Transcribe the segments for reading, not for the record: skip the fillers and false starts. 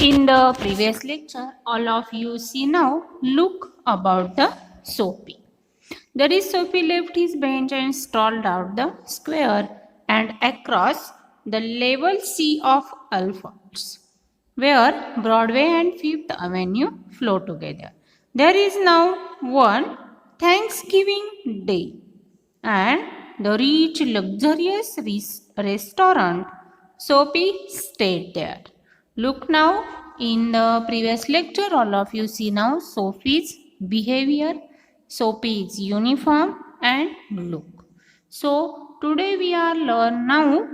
In the previous lecture, all of you see now look about the Soapy. There is Soapy left his bench and strolled out the square and across the level sea of Alphonse, where Broadway and Fifth Avenue flow together. There is now one Thanksgiving Day, and the rich, luxurious restaurant Soapy stayed there. Look now, in the previous lecture, all of you see now Sophie's behavior, Sophie's uniform and look. So, today we are learn now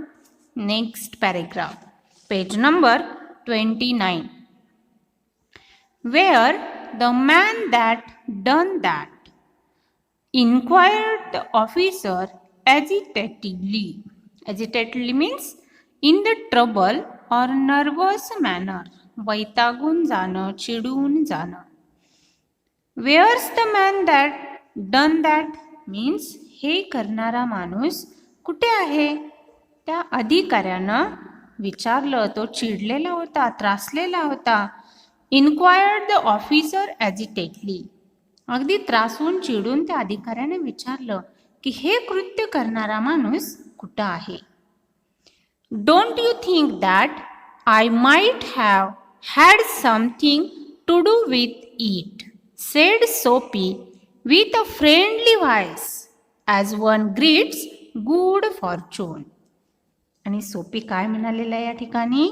next paragraph, page number 29, where the man that done that inquired the officer agitatedly. Agitatedly means in the trouble or nervous manner. वैतागून जाणं, चिडून जाणं. Where's the man that done that means हे करणारा माणूस कुठे आहे? त्या अधिकाऱ्यानं विचारलं. तो चिडलेला होता, त्रासलेला होता. Inquired the officer agitatedly. अगदी त्रासून चिडून त्या अधिकाऱ्याने विचारलं की हे कृत्य करणारा माणूस कुठं आहे? Don't you think that I might have had something to do with it, said Soapy with a friendly voice as one greets good fortune. आणि सोपी काय म्हणालेला आहे या ठिकाणी?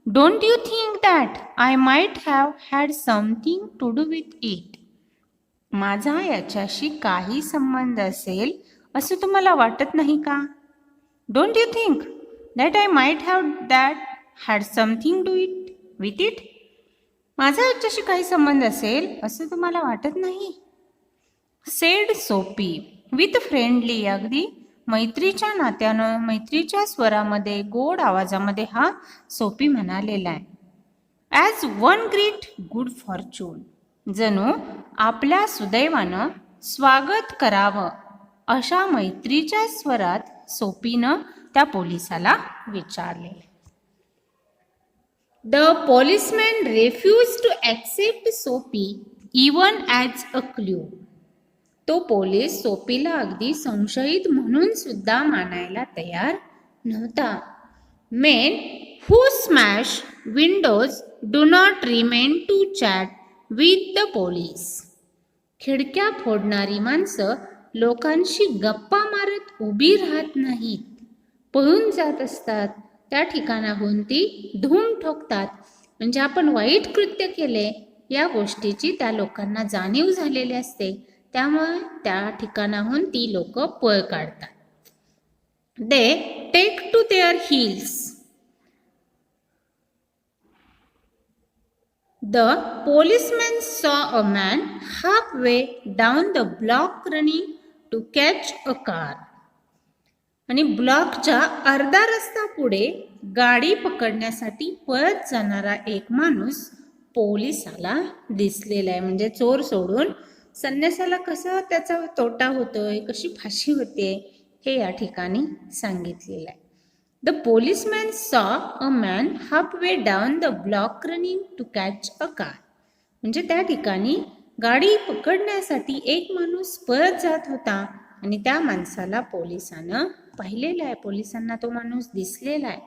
Don't you think that I might have had something to do with it. माझा याच्याशी काही संबंध असेल असं तुम्हाला वाटत नाही का? Don't you think that I might have had something do it with it. माझा याच्याशी काही संबंध असेल असं तुम्हाला वाटत नाही? सेड सोपी विथ फ्रेंडली, अगदी मैत्रीच्या नात्यानं, मैत्रीच्या स्वरामध्ये, गोड आवाजामध्ये हा सोपी म्हणालेला आहे. As one greet good Fortune, जणू आपल्या सुदैवानं स्वागत करावं अशा मैत्रीच्या स्वरात सोपीनं त्या पोलिसाला विचारले. The policeman refuse to accept Soapy even as a clue. तो पोलीस सोपीला अगदी संशयित म्हणून सुद्धा मानायला तयार नव्हता. Men who smash windows do not remain to chat with the police. खिडक्या फोडणारी माणसं लोकांशी गप्पा मारत उभी राहत नाहीत, पळून जात असतात. त्या ठिकाणाहून ती धूम ठोकतात. म्हणजे आपण वाईट कृत्य केले या गोष्टीची त्या लोकांना जाणीव झालेली असते, त्यामुळे त्या ठिकाणाहून ती लोक पळ काढतात. They take to their heels. The policeman saw a man halfway down the block running to catch a car. आणि ब्लॉकच्या अर्धा रस्ता पुढे गाडी पकडण्यासाठी पळत जाणारा एक माणूस पोलिसाला दिसलेला आहे. म्हणजे चोर सोडून संन्यासाला कसा त्याचा तोटा होतोय, कशी फाशी होते हे या ठिकाणी सांगितलेलं आहे. The policeman saw a man halfway down the block running to catch a car. म्हणजे त्या ठिकाणी गाडी पकडण्यासाठी एक माणूस पळत जात होता आणि त्या माणसाला पोलिसानं पाहिलेला आहे. पोलिसांना तो माणूस दिसलेला आहे.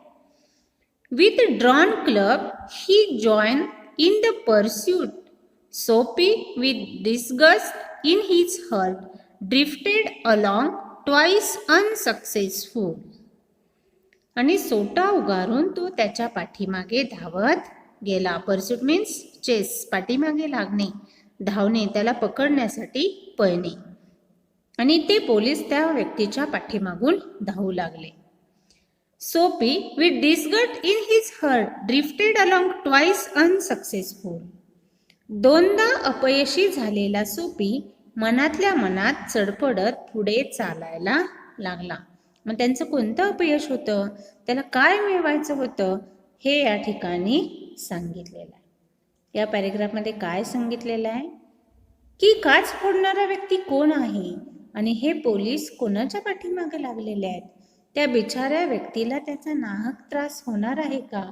With drawn club he joined in the pursuit. Soapy, with disgust in his heart, drifted along twice unsuccessful. आणि सोटा उगारून तो त्याच्या पाठीमागे धावत गेला. परस्यूट मीन्स चेस, पाठीमागे लागणे, धावणे, त्याला पकडण्यासाठी पळणे. आणि ते पोलीस त्या व्यक्तीच्या पाठीमागून धावू लागले. Soapy with disgust in his heart drifted along twice unsuccessful. दोनदा अपयशी झालेला सोपी मनातल्या मनात चढपडत पुढे चालायला लागला. मग त्यांचं कोणतं अपयश होतं, त्याला काय मिळवायचं होतं हे या ठिकाणी सांगितलेलं आहे. या पॅरेग्राफमध्ये काय सांगितलेलं आहे की काच फोडणारा व्यक्ती कोण आहे आणि हे पोलीस कोणाच्या पाठीमागे लागलेले आहेत. त्या बिचाऱ्या व्यक्तीला त्याचा नाहक त्रास होणार आहे का,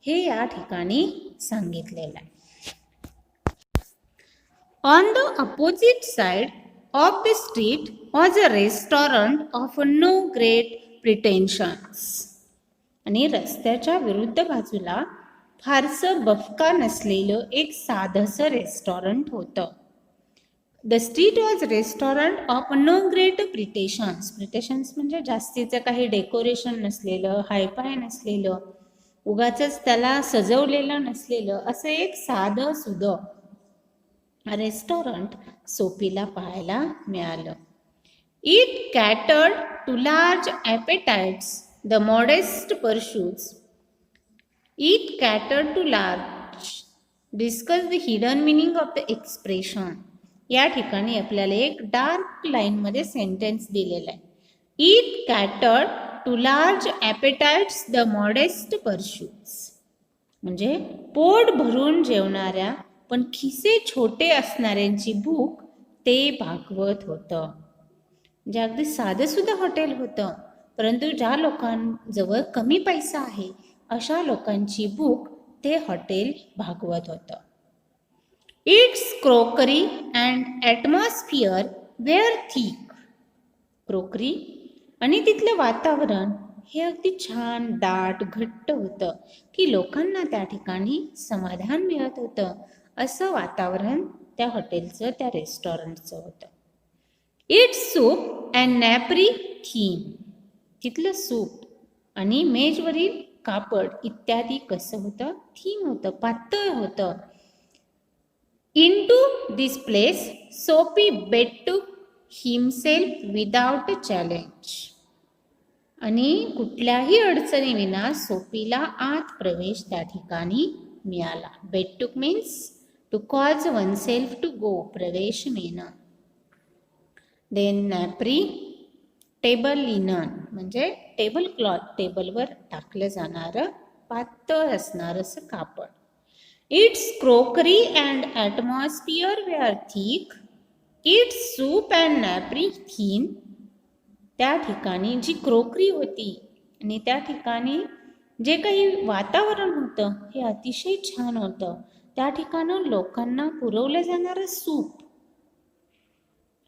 हे या ठिकाणी सांगितलेलं आहे. On the opposite side of the street was a restaurant of no great pretensions. आणि रस्त्याच्या विरुद्ध बाजूला फारसं बफका नसलेलं एक साधंसं रेस्टॉरंट होतं. The street was restaurant of no great pretensions. Pretensions म्हणजे जास्तीचं काही डेकोरेशन नसलेलं, हायफाय नसलेलं, उगाचच त्याला सजवलेलं नसलेलं असं एक साधं सुधं रेस्टॉरंट सोफीला पाहायला मिळालं. It catered to large appetites, the modest pursuits. It catered to large. Discuss the hidden meaning of the expression. या ठिकाणी आपल्याला एक डार्क लाईनमध्ये सेंटेन्स दिलेला आहे. It catered to large appetites, the modest pursuits. म्हणजे पोट भरून जेवणाऱ्या पण खिसे छोटे असणाऱ्यांची भूक ते भागवत होतं. म्हणजे अगदी साधंसुद्धा हॉटेल होतं, परंतु ज्या लोकांजवळ कमी पैसा आहे अशा लोकांची भूक ते हॉटेल भागवत होतं. Its crockery and atmosphere were thick. Crockery आणि तिथलं वातावरण हे अगदी छान दाट घट्ट होतं की लोकांना त्या ठिकाणी समाधान मिळत होतं. असं वातावरण त्या हॉटेलचं, त्या रेस्टॉरंटचं होतं. Its soup and napery thin. तिथलं सूप आणि मेजवरील कापड इत्यादी कसं होतं? थीम होतं, पातळ होतं. Into this place Soapy betook himself without challenge. आणि कुठल्याही अडचणीविना सोफीला आत प्रवेश त्या ठिकाणी मिळाला. Betook means to cause oneself to go, प्रवेश मिळणं. देन नॅपरी, टेबल लिनन म्हणजे टेबल क्लॉथ, टेबलवर टाकलं जाणारं पातळ असणारं असं कापड. Its crockery and atmosphere were thick. Its soup and napery thin. त्या ठिकाणी जी क्रोकरी होती आणि त्या ठिकाणी जे काही वातावरण होतं हे अतिशय छान होतं. त्या ठिकाणं लोकांना पुरवलं जाणारं सूप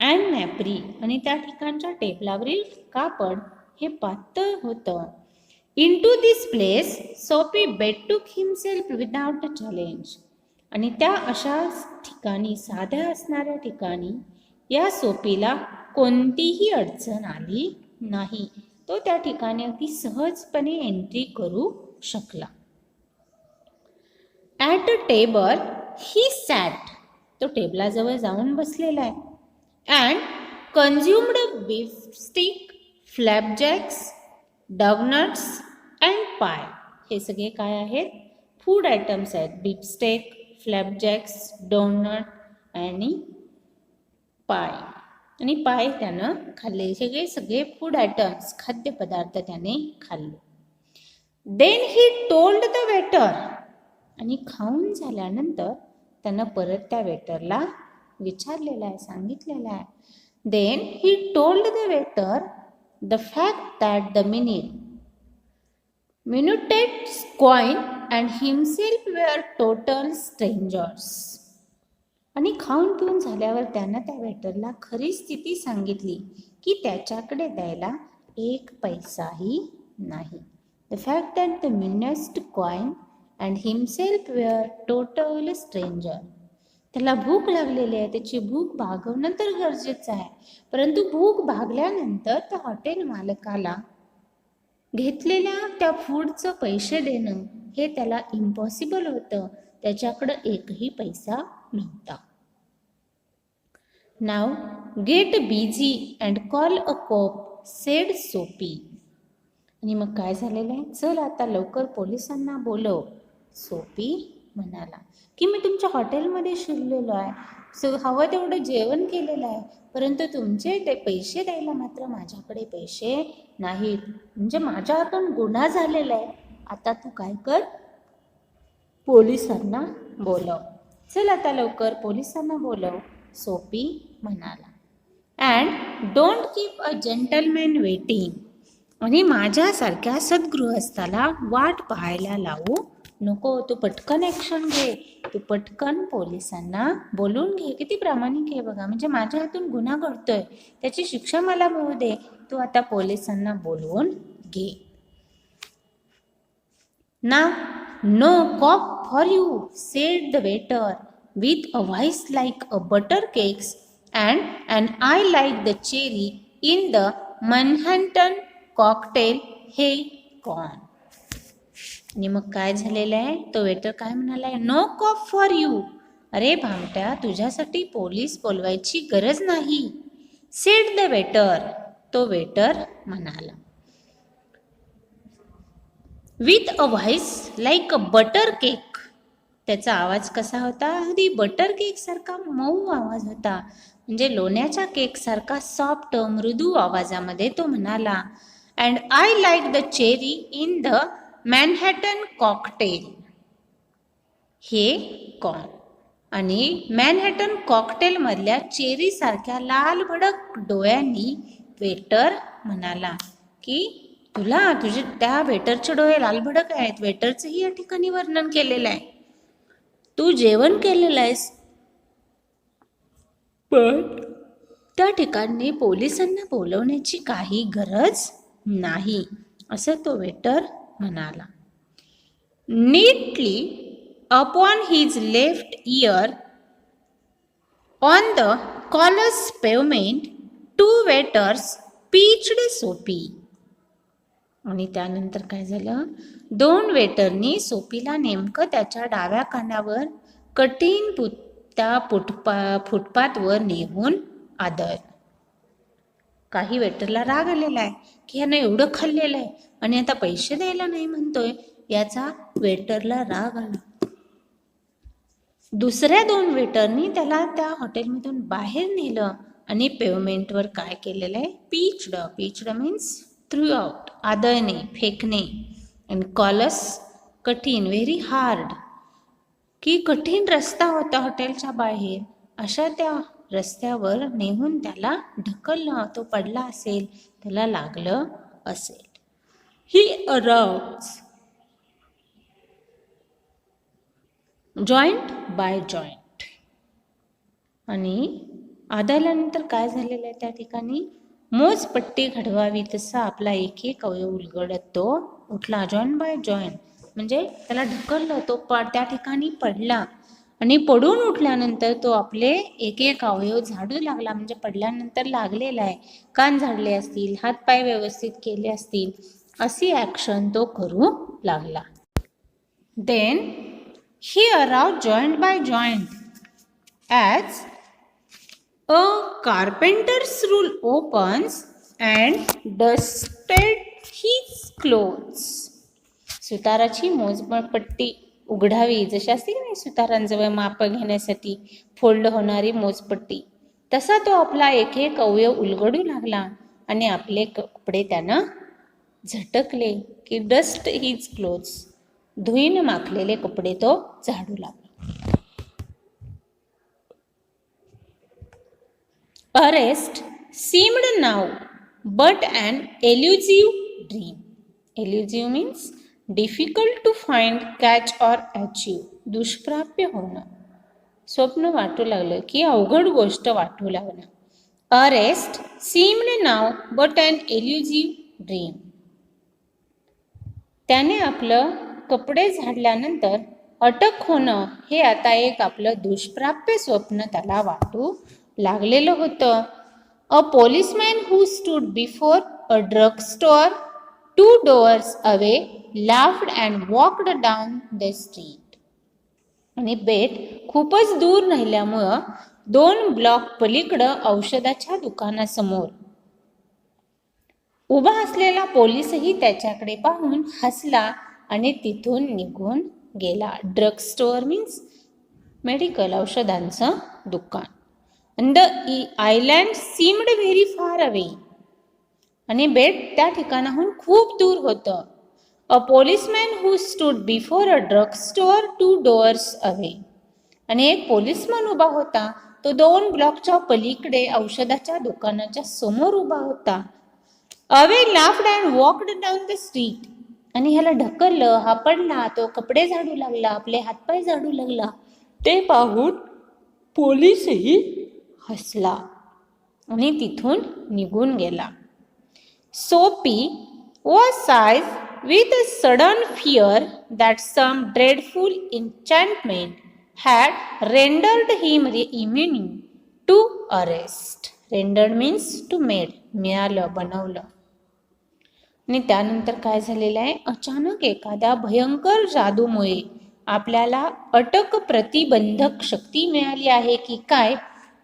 अँड नॅपरी आणि त्या ठिकाणच्या टेबलावरील कापड हे पातळ होतं. Into this place Soapy betook himself without a challenge. आणि त्या अशा ठिकाणी, साध्या असणाऱ्या ठिकाणी या सोफीला कोणतीही अडचण आली नाही. तो त्या ठिकाणी अगदी सहजपणे एंट्री करू शकला. At a table he sat. तो टेबलाजवळ जाऊन बसलेला आहे. And consumed beef steak, flapjacks, doughnuts and pie. हे सगळे काय आहेत? फूड आयटम्स आहेत. बीफस्टेक, फ्लॅपजॅक्स, डोनट आणि पाय. आणि पाय त्यानं खाल्ले. सगळे फूड आयटम्स, खाद्यपदार्थ त्याने खाल्ले. Then he told the waiter. आणि खाऊन झाल्यानंतर त्यानं परत त्या वेटरला विचारलेलं आहे, सांगितलेलं आहे. Then he told the waiter the fact that the minuted coin and himself were total strangers. आणि खाऊन पिऊन झाल्यावर त्यानं त्या वेटरला खरी स्थिती सांगितली की त्याच्याकडे द्यायला एक पैसाही नाही. The fact that the meanest coin and himself were total stranger. त्याला भूक लागलेली आहे, त्याची भूक भागवणं तर गरजेचं आहे, परंतु भूक भागल्यानंतर त्या हॉटेल मालकाला घेतलेल्या त्या फूडचं पैसे देणं हे त्याला इम्पॉसिबल होतं. त्याच्याकडं एकही पैसा नव्हता. Now get busy and call a cop said Soapy. आणि मग काय झालेलं आहे? चल आता लवकर पोलिसांना बोलव. सोफी म्हणाला की मी तुमच्या हॉटेलमध्ये शिरलेलो आहे, हवं तेवढं जेवण केलेलं आहे, परंतु तुमचे ते पैसे द्यायला मात्र माझ्याकडे पैसे नाहीत. म्हणजे माझ्या हातून गुन्हा झालेला आहे. आता तू काय कर? पोलिसांना बोलव. चल आता लवकर पोलिसांना बोलव, सोफी म्हणाला. And don't keep a gentleman waiting. आणि माझ्यासारख्या सद्गृहस्थाला वाट पाहायला लावू नको, तू पटकन ॲक्शन घे, तू पटकन पोलिसांना बोलून घे. किती प्रामाणिक आहे बघा, म्हणजे माझ्या हातून गुन्हा घडतोय, त्याची शिक्षा मला मिळू दे, तू आता पोलिसांना बोलवून घे. Now, no cop for you, said the waiter, with a voice like a butter cakes and an eye like the cherry in the Manhattan cocktail. Hey, gone. आणि मग काय झालेलं आहे, तो वेटर काय म्हणाला आहे, नो कॉप फॉर यू. अरे भामट्या, तुझ्यासाठी पोलीस बोलवायची गरज नाही. सेड द वेटर, तो वेटर म्हणाला. With a voice like a butter cake, त्याचा आवाज कसा होता, अगदी बटर केक सारखा मऊ आवाज होता, म्हणजे लोण्याच्या केक सारखा सॉफ्ट मृदू आवाजामध्ये तो म्हणाला, and I like the cherry in the Manhattan cocktail. हे कॉन. आणि मॅनहॅटन कॉकटेल मधल्या चेरी सारख्या लाल भडक डोळ्यांनी वेटर म्हणाला की तुझे त्या वेटरचे डोळे लालभडक आहेत. वेटरचंही या ठिकाणी वर्णन केलेलं आहे. तू जेवण केलेलं आहेस, पण त्या ठिकाणी पोलिसांना बोलवण्याची काही गरज नाही, असं तो वेटर म्हणाला. Neatly upon his left ear on the callous pavement 2 waiters pitched Soapy. आणि त्यानंतर काय झालं, 2 वेटरनी सोपीला नेमकं त्याच्या डाव्या कानावर कठीण त्या फुटपाथवर नेऊन आदळ. काही वेटरला राग आलेला आहे की ह्यानं एवढं खाल्लेलं आहे आणि आता पैसे द्यायला नाही म्हणतोय, याचा वेटरला राग आला. दुसऱ्या 2 वेटरनी त्याला त्या हॉटेलमधून बाहेर नेलं आणि पेवमेंटवर काय केलेलं आहे, पीच्ड मीन्स थ्रू आउट, आदळणे, फेकणे. अँड कॉलस, कठीण, व्हेरी हार्ड, की कठीण रस्ता होता हॉटेलच्या बाहेर, अशा त्या रस्त्यावर नेऊन त्याला ढकललं. तो पडला असेल, त्याला लागलं असेल. ही अराउज जॉईंट बाय जॉईंट. आणि आदळल्यानंतर काय झालेलं आहे, त्या ठिकाणी मोजपट्टी घडवावी तसा आपला एक एक अवयव उलगडत तो उठला. जॉईंट बाय जॉईंट म्हणजे त्याला ढकललं, तो त्या ठिकाणी पडला आणि पडून उठल्यानंतर तो आपले एक एक अवयव झाडू लागला. म्हणजे पडल्यानंतर लागलेला आहे, कान झाडले असतील, हातपाय व्यवस्थित केले असतील, अशी ॲक्शन तो करू लागला. Then he arose joint by joint as a carpenter's rule opens and dusted his clothes. सुताराची मोजपट्टी उघडावी, जशी असते की नाही सुतारांजवळ माप घेण्यासाठी फोल्ड होणारी मोजपट्टी, तसा तो आपला एक एक अवयव उलगडू लागला आणि आपले कपडे त्यानं झटकले की डस्ट हिज क्लोथ्स, धुईन माखलेले कपडे तो झाडू लागला. Arrest seemed now but an elusive dream. Elusive means difficult to find, catch or achieve. दुष्प्राप्य होणं, स्वप्न वाटू लागलं की अवघड गोष्ट वाटू लागणं. Arrest seemed now but an elusive dream. त्याने आपलं कपडे झाडल्यानंतर अटक होणं हे आता एक आपलं दुष्प्राप्य स्वप्न त्याला वाटू लागलेलं होतं. A policeman who stood before a drug store 2 doors away laughed and walked down the street. आणि बेट खूपच दूर राहिल्यामुळं 2 ब्लॉक पलीकडं औषधाच्या दुकानासमोर उभा असलेला पोलीसही त्याच्याकडे पाहून हसला आणि तिथून निघून गेला. ड्रग स्टोअर मीन्स मेडिकल, औषधांचं दुकान. And the island seemed very far away. आणि बेट त्या ठिकाणाहून खूप दूर होतं. A policeman who stood before a drug store 2 doors away. आणि एक पोलिसमन उभा होता, तो 2 ब्लॉकच्या पलीकडे औषधाच्या दुकानाच्या समोर उभा होता. Away laughed and walked down the street. आणि ह्याला ढकललं, हा पडला, तो कपडे झाडू लागला, आपले हातपाय झाडू लागला. ते पाहून पोलीसही हसला आणि तिथून निघून गेला. सोपी was seized with a sudden fear that some dreadful enchantment had rendered him immune to arrest. Rendered means to made, मिळालं, बनवलं. आणि त्यानंतर काय झालेलं आहे, अचानक एखाद्या भयंकर जादूमुळे आपल्याला अटक प्रतिबंधक शक्ती मिळाली आहे की काय,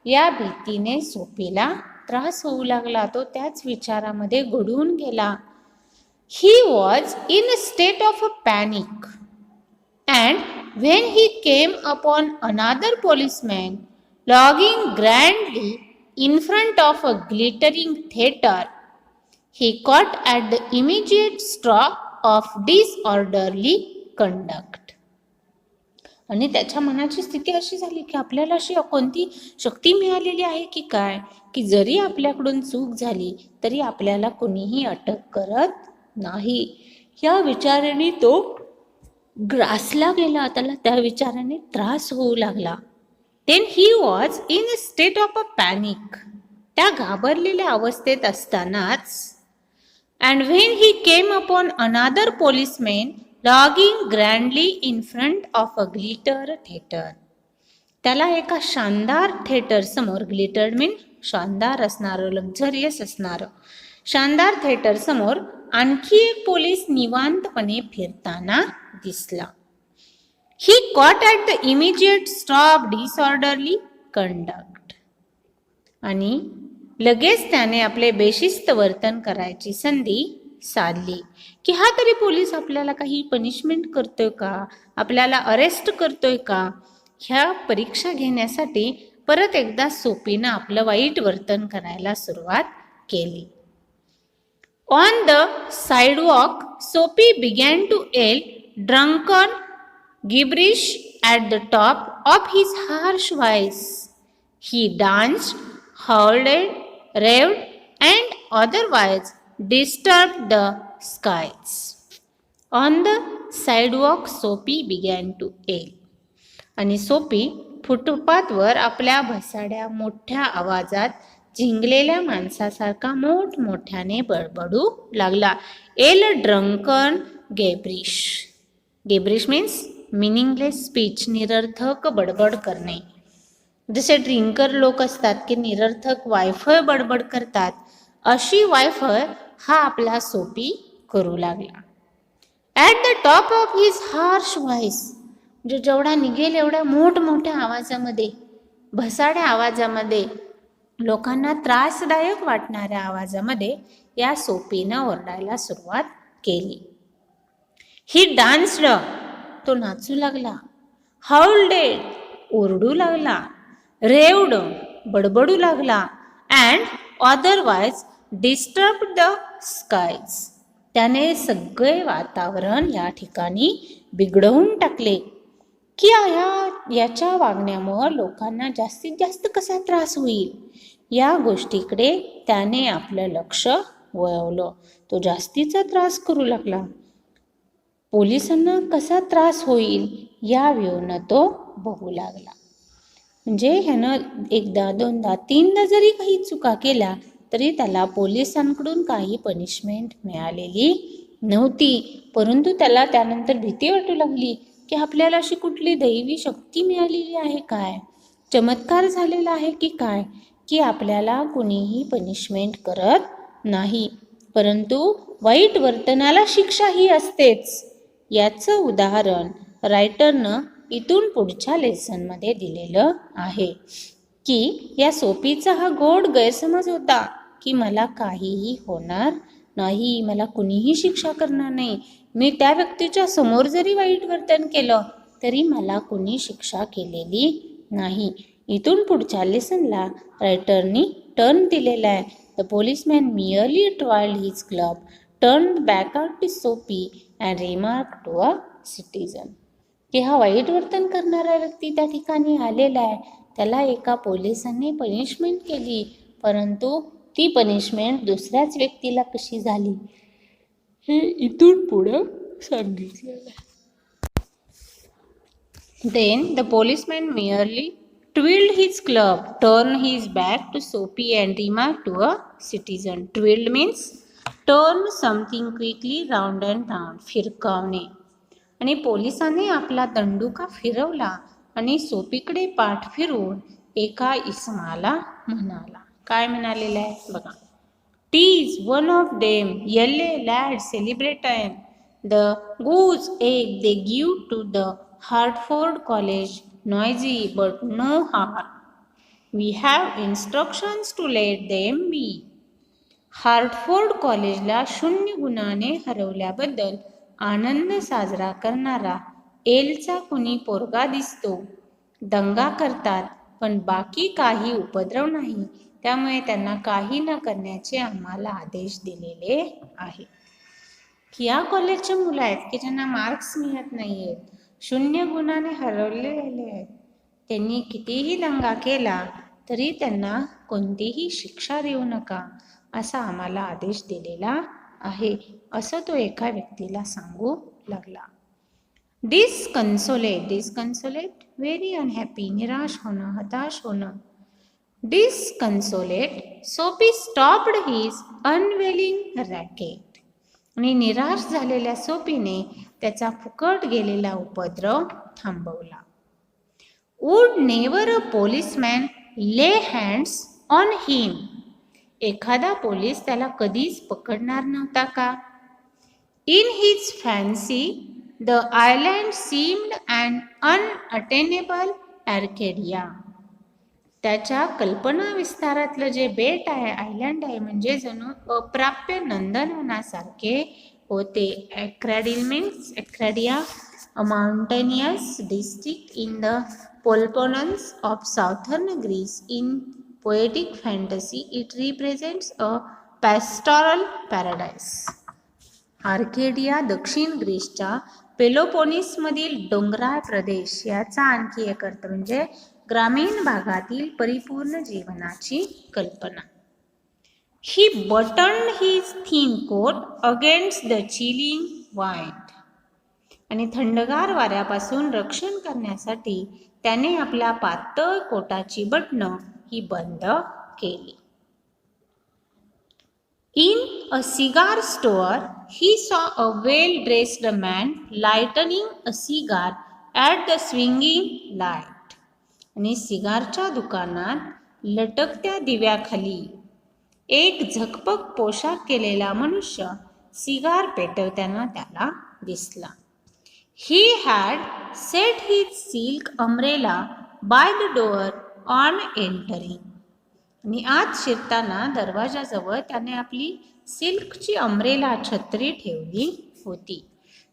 या भीतीने सोपीला त्रास होऊ लागला. तो त्याच विचारामध्ये गढून गेला. He was in a state of a panic, and when he came upon another policeman logging grandly in front of a glittering theatre, he caught at the immediate straw of disorderly conduct. आणि त्याच्या मनाची स्थिती अशी झाली की आपल्याला अशी कोणती शक्ती मिळालेली आहे की काय, की जरी आपल्याकडून चूक झाली तरी आपल्याला कोणीही अटक करत नाही. या विचाराने तो ग्रासला गेला, त्याला त्या विचाराने त्रास होऊ लागला. Then he was in a state of a panic, त्या घाबरलेल्या अवस्थेत असतानाच, and when he came upon another policeman lounging grandly in front of a glitter theatre, त्याला एका शानदार थिएटर समोर, ग्लिटर मीन शानदार असणारं, लक्झरियस असणारं, शानदार थिएटर समोर आणखी एक पोलीस निवांतपणे फिरताना दिसला. He caught at the immediate stop disorderly conduct, आणि लगेच त्याने आपले बेशिस्त वर्तन करायची संधी साधली की हा तरी पोलीस आपल्याला काही पनिशमेंट करतोय का, आपल्याला अरेस्ट करतोय का. ह्या परीक्षा घेण्यासाठी परत एकदा सोपीनं आपलं वाईट वर्तन करायला सुरुवात केली. On the sidewalk, Soapy began to yell drunken gibberish at the top of his harsh voice. He danced, howled, raved, and otherwise disturbed the skies. On the sidewalk, Soapy began to yell. आणि सोपी फुटपाथवर आपल्या भसाड्या मोठ्या आवाजात झिंगलेल्या माणसासारखा मोठमोठ्याने बडबडू लागला. All drunken gibberish, gibberish means meaningless speech, निरर्थक बडबड करणे. जसे ड्रिंकर लोक असतात की निरर्थक वायफळ बडबड करतात, अशी वायफळ हा आपला सोपी करू लागला. At the top of his harsh voice, म्हणजे जेवढा निघेल एवढ्या मोठमोठ्या आवाजामध्ये, भसाड्या आवाजामध्ये, लोकांना त्रासदायक वाटणाऱ्या आवाजामध्ये या सोपीनं ओरडायला सुरुवात केली. ही डान्स्ड, तो नाचू लागला. हाऊल्डेड, ओरडू लागला. रेव्ड, बडबडू लागला. अँड अदरवाईज डिस्टर्ब द स्कायज, त्याने सगळे वातावरण या ठिकाणी बिघडवून टाकले. की याच्या वागण्यामुळं लोकांना जास्तीत जास्त कसा त्रास होईल, या गोष्टीकडे त्याने आपलं लक्ष वळवलं. तो जास्तीचा त्रास करू लागला. पोलिसांना कसा त्रास होईल या व्यूनं तो बघू लागला. म्हणजे ह्यानं एकदा, दोनदा, तीनदा जरी काही चुका केल्या तरी त्याला पोलिसांकडून काही पनिशमेंट मिळालेली नव्हती. परंतु त्याला त्यानंतर भीती वाटू लागली की आपल्याला अशी कुठली दैवी शक्ती मिळालेली आहे काय, चमत्कार झालेला आहे की काय, की आपल्याला कुणीही पनिशमेंट करत नाही, परंतु वाईट वर्तनाला शिक्षा ही असतेच. याचं उदाहरण रायटरनं इथून पुढच्या लेसनमध्ये दिलेलं आहे की या सोपीचा हा गोड गैरसमज होता की मला काहीही होणार नाही, मला कुणीही शिक्षा करणार नाही, मी त्या व्यक्तीच्या समोर जरी वाईट वर्तन केलं तरी मला कुणी शिक्षा केलेली नाही. इथून पुढच्या लेसनला रायटरनी टर्न दिलेला आहे. The policeman merely twirled his club, turn back out to Soapy and remark to a citizen, की हा वाईट वर्तन करणारा व्यक्ती त्या ठिकाणी आलेला आहे, त्याला एका पोलिसांनी पनिशमेंट केली, परंतु ती पनिशमेंट दुसऱ्याच व्यक्तीला कशी झाली हे इथून पुढं सांगितलेलं आहे. Then the policeman merely twirled his club, turned his back to Soapy and remarked to a citizen. Twirled means turn something quickly round and round. फिरकावणे. आणि पोलिसाने आपला दंडुका फिरवला आणि सोपीकडे पाठ फिरवून एका इसमाला म्हणाला. काय म्हणालेलं आहे बघा. "'Tis one of them yellow lads celebrating the goose egg they give to the Hartford College. Noisy but no harm. We have instructions to let them be." Hartford कॉलेजला 0 गुणाने हरवल्याबद्दल आनंद साजरा करणारा एलचा कुणी पोरगा दिसतो. दंगा करतात पण बाकी काही उपद्रव नाही, त्यामुळे त्यांना काही न करण्याचे आम्हाला आदेश दिलेले आहेत. या कॉलेजचे मुलं आहेत की ज्यांना मार्क्स मिळत नाही आहेत, 0 गुणाने हरवलेले आहेत, त्यांनी कितीही दंगा केला तरी त्यांना कोणतीही शिक्षा देऊ नका असा आम्हाला आदेश दिलेला आहे, असं तो एका व्यक्तीला सांगू लागला. डिस्कन्सोलेट व्हेरी अनहॅपी, निराश होणं, हताश होणं. डिस्कन्सोलेट सोपी स्टॉप्ड हिज अनवेलिंग रॅकेट. आणि निराश झालेल्या सोपीने त्याचा फुकट गेलेला उपद्रव थांबवला. वुड नेवर अ पोलिसमॅन ले हँड्स ऑन हिम. एखादा पोलीस त्याला कधीच पकडणार नव्हता का? In his fancy the island seemed and unattainable Arcadia. त्याच्या कल्पना विस्तारातलं जे बेट आहे, आयलँड आहे, म्हणजे जणू अप्राप्य नंदनवनासारखे होते. ॲक्रॅडिल means ॲक्रॅडिया, a mountainous district in the पोलपोनन्स of southern Greece. In poetic fantasy it represents a pastoral paradise. Arcadia दक्षिण ग्रीसच्या पेलोपोनिसमधील डोंगराळ प्रदेश याचा आणखी एक अर्थ म्हणजे ग्रामीण भागातील परिपूर्ण जीवनाची कल्पना. He buttoned his thin coat against the chilling wind. आणि थंडगार वाऱ्यापासून रक्षण करण्यासाठी त्याने आपल्या पातळ कोटाची बटणं ही बंद केली. In a cigar store, he saw a well-dressed man lighting a cigar at the swinging light. आणि सिगारच्या दुकानात लटकत्या दिव्याखाली एक झकपक पोशाख केलेला मनुष्य सिगार पेटवताना त्याला दिसला. He had set his silk umbrella by the door on entering. आणि आत शिरताना दरवाजाजवळ त्याने आपली सिल्कची अम्ब्रेला छत्री ठेवली होती.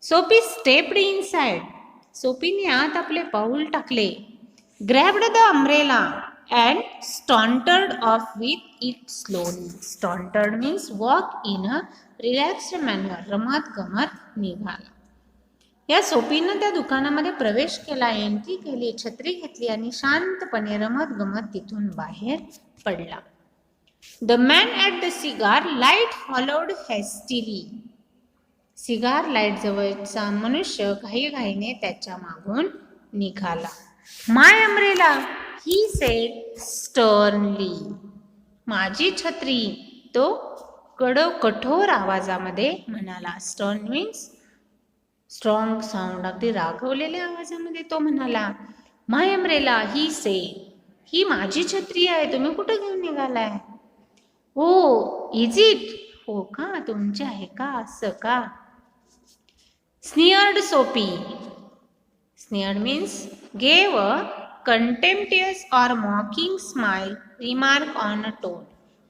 सोपी स्टेप्ड इनसाइड. सोपीने आत आपले पाऊल टाकले. Grabbed the umbrella and sauntered off with it slowly. Sauntered means walk in a relaxed manner. रमत गमत निघाला. या सोपीनं त्या दुकानामध्ये प्रवेश केला, एंट्री केली, छत्री घेतली आणि शांतपणे रमत गमत तिथून बाहेर पडला. The man at the cigar light followed hastily. Cigar light जवळचा मनुष्य घाईघाईने त्याच्या मागून निघाला. My umbrella, he said sternly. माझी छत्री, तो कठोर आवाजामध्ये म्हणाला. स्टर्न मीन्स स्ट्रॉंग साऊंड, अगदी रागवलेल्या आवाजामध्ये तो म्हणाला. माय अम्ब्रेला, ही से. ही माझी छत्री आहे, तुम्ही कुठं घेऊन निघालाय? हो, इज इट? हो का, तुमची आहे का? असं का? स्निअर्ड सोपी. स्निअर्ड means gave a कंटेम्प्टियस or मॉकिंग smile, remark on a tone.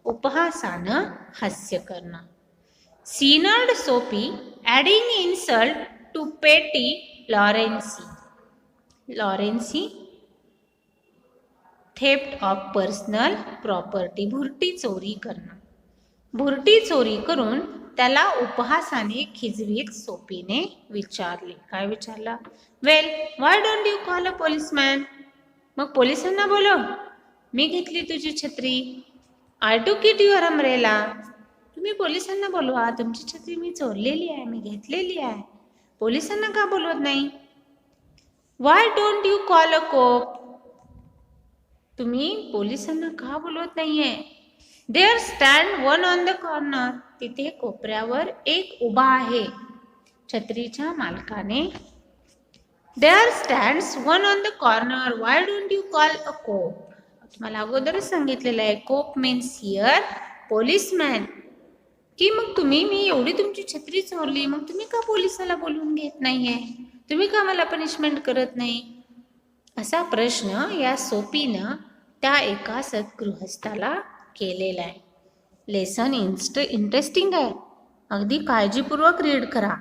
उपहासानं हास्य करणं. सिनर्ड सोपी, ॲडिंग इन्सल्ट टू पेटी लॉरेन्सी. लॉरेन्सी थेफ्ट ऑफ पर्सनल प्रॉपर्टी. भुरटी चोरी करणं. भुरटी चोरी करून त्याला उपहासाने खिजवीत सोपीने विचारले. काय विचारला? Well, why don't you call a policeman? मग पोलिसांना बोलव. मी घेतली तुझी छत्री. आय टूक इट युअर अम्ब्रेला. तुम्ही पोलिसांना बोलवा, तुमची छत्री मी चोरलेली आहे, मी घेतलेली आहे. पोलिसांना का बोलवत नाही? Why don't you call a cop? तुम्ही पोलिसांना का बोलवत नाहीये? There stand one on the corner. तिथे कोपऱ्यावर एक उभा आहे. छत्रीच्या मालकाने there stands one on the corner. Why don't you call a cop? तुम्हाला अगोदरच सांगितलेलं आहे, कोप मीन्स हिअर पोलिसमॅन. की मग तुम्ही, मी एवढी तुमची छत्री चोरली, मग तुम्ही का पोलिसाला बोलवून घेत नाहीये? तुम्ही का मला पनिशमेंट करत नाही? असा प्रश्न या सोपीनं त्या एका सद्गृहस्थाला केलेला आहे. लेसन इंटरेस्टिंग आहे. अगदी काळजीपूर्वक रीड करा.